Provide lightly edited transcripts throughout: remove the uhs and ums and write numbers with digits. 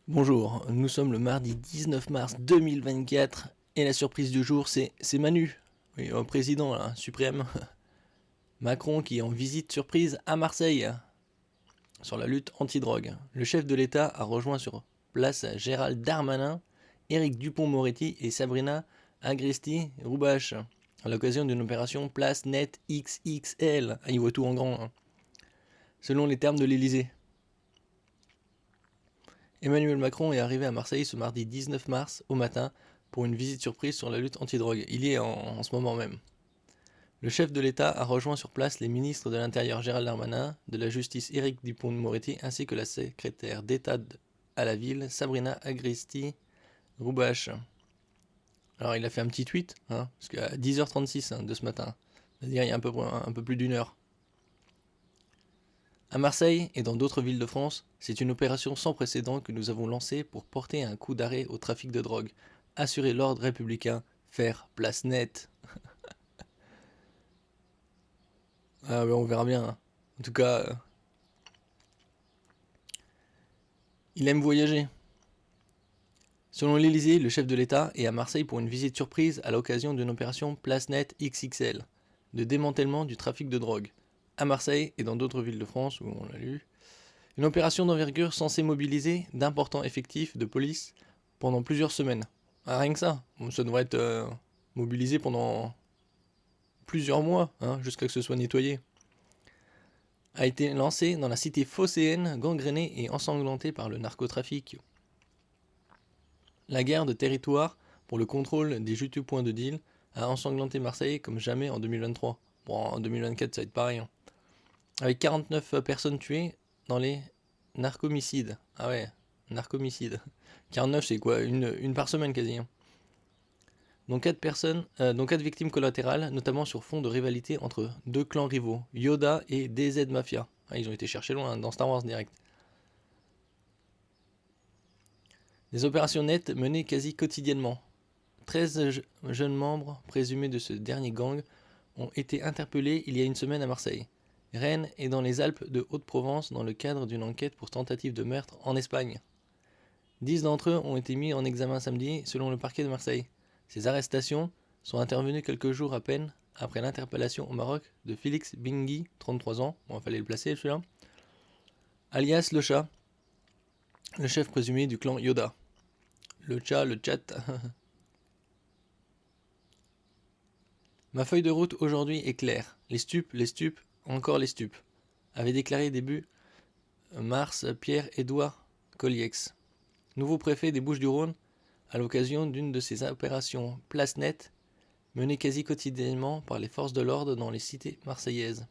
Bonjour, nous sommes le mardi 19 mars 2024 et la surprise du jour c'est Manu, oui, le président là, suprême, Macron qui est en visite surprise à Marseille sur la lutte anti-drogue. Le chef de l'État a rejoint sur place Gérald Darmanin, Éric Dupond-Moretti et Sabrina Agresti-Roubache à l'occasion d'une opération Place Net XXL. Ah, il voit tout en grand, hein. Selon les termes de l'Élysée. Emmanuel Macron est arrivé à Marseille ce mardi 19 mars au matin pour une visite surprise sur la lutte anti-drogue. Il y est en ce moment même. Le chef de l'État a rejoint sur place les ministres de l'Intérieur Gérald Darmanin, de la Justice Éric Dupond-Moretti ainsi que la secrétaire d'État à la ville Sabrina Agresti-Roubache. Alors il a fait un petit tweet, hein, parce qu'à 10h36 de ce matin, c'est-à-dire il y a un peu plus d'une heure. À Marseille et dans d'autres villes de France, c'est une opération sans précédent que nous avons lancée pour porter un coup d'arrêt au trafic de drogue, assurer l'ordre républicain, faire place nette. Ah ben on verra bien, hein. En tout cas, il aime voyager. Selon l'Élysée, le chef de l'État est à Marseille pour une visite surprise à l'occasion d'une opération Place Net XXL, de démantèlement du trafic de drogue. À Marseille et dans d'autres villes de France où on l'a lu, une opération d'envergure censée mobiliser d'importants effectifs de police pendant plusieurs semaines. Ah, rien que ça, ça devrait être mobilisé pendant plusieurs mois, hein, jusqu'à ce que ce soit nettoyé. A été lancée dans la cité phocéenne, gangrénée et ensanglantée par le narcotrafic. La guerre de territoire pour le contrôle des juteux points de deal a ensanglanté Marseille comme jamais en 2023. Bon, en 2024 ça va être pareil, hein. Avec 49 personnes tuées dans les narcomicides. Ah ouais, narcomicides. 49 c'est quoi, une par semaine quasi, hein. Dont 4 victimes collatérales, notamment sur fond de rivalité entre deux clans rivaux, Yoda et DZ Mafia. Ah, ils ont été cherchés loin, dans Star Wars direct. Des opérations nettes menées quasi quotidiennement. 13 jeunes membres présumés de ce dernier gang ont été interpellés il y a une semaine à Marseille, Rennes et dans les Alpes de Haute-Provence dans le cadre d'une enquête pour tentative de meurtre en Espagne. 10 d'entre eux ont été mis en examen samedi selon le parquet de Marseille. Ces arrestations sont intervenues quelques jours à peine après l'interpellation au Maroc de Félix Bingui, 33 ans, bon il fallait le placer celui-là, alias le chat, le chef présumé du clan Yoda. Le chat. Ma feuille de route aujourd'hui est claire. Les stupes, encore les stupes, avait déclaré début mars Pierre-Édouard Colliex, nouveau préfet des Bouches-du-Rhône, à l'occasion d'une de ces opérations Place Nette menées quasi quotidiennement par les forces de l'ordre dans les cités marseillaises.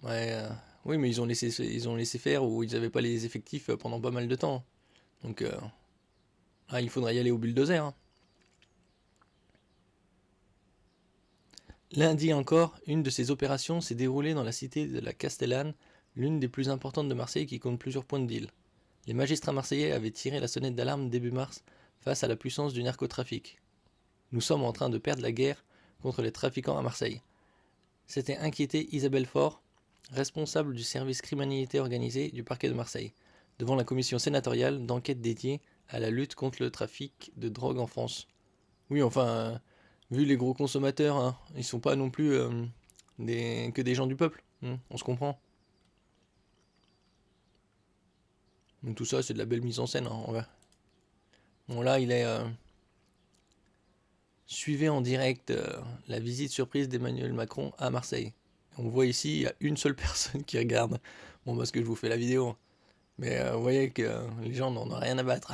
Ouais, oui, mais ils ont laissé faire ou ils n'avaient pas les effectifs pendant pas mal de temps. Donc, là, il faudrait y aller au bulldozer, hein. Lundi encore, une de ces opérations s'est déroulée dans la cité de la Castellane, l'une des plus importantes de Marseille qui compte plusieurs points de deal. Les magistrats marseillais avaient tiré la sonnette d'alarme début mars face à la puissance du narcotrafic. Nous sommes en train de perdre la guerre contre les trafiquants à Marseille. S'était inquiétée Isabelle Faure, responsable du service criminalité organisée du parquet de Marseille, devant la commission sénatoriale d'enquête dédiée à la lutte contre le trafic de drogue en France. Oui, enfin, vu les gros consommateurs, hein, ils sont pas non plus que des gens du peuple, hein, on se comprend. Donc tout ça, c'est de la belle mise en scène, hein, en vrai. Bon, là, il est suivez en direct la visite surprise d'Emmanuel Macron à Marseille. On voit ici, il y a une seule personne qui regarde. Bon, parce que je vous fais la vidéo. Mais vous voyez que les gens n'en ont rien à battre.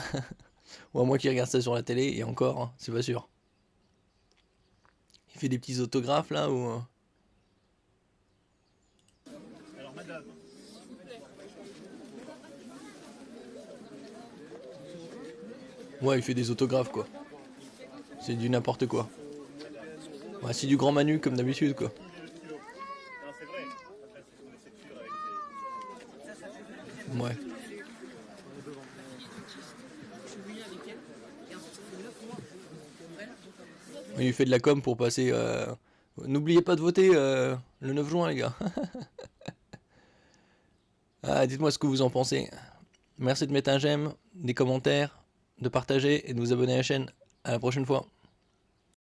Ou à moins qu'ils regardent ça sur la télé, et encore, hein, c'est pas sûr. Il fait des petits autographes là, ou... Alors madame, Ouais, il fait des autographes, quoi. C'est du n'importe quoi. Ouais, c'est du grand Manu, comme d'habitude, quoi. non c'est vrai, après c'est une écriture avec Ouais. Il fait de la com pour passer... N'oubliez pas de voter le 9 juin, les gars. Ah, dites-moi ce que vous en pensez. Merci de mettre un j'aime, des commentaires, de partager et de vous abonner à la chaîne. À la prochaine fois.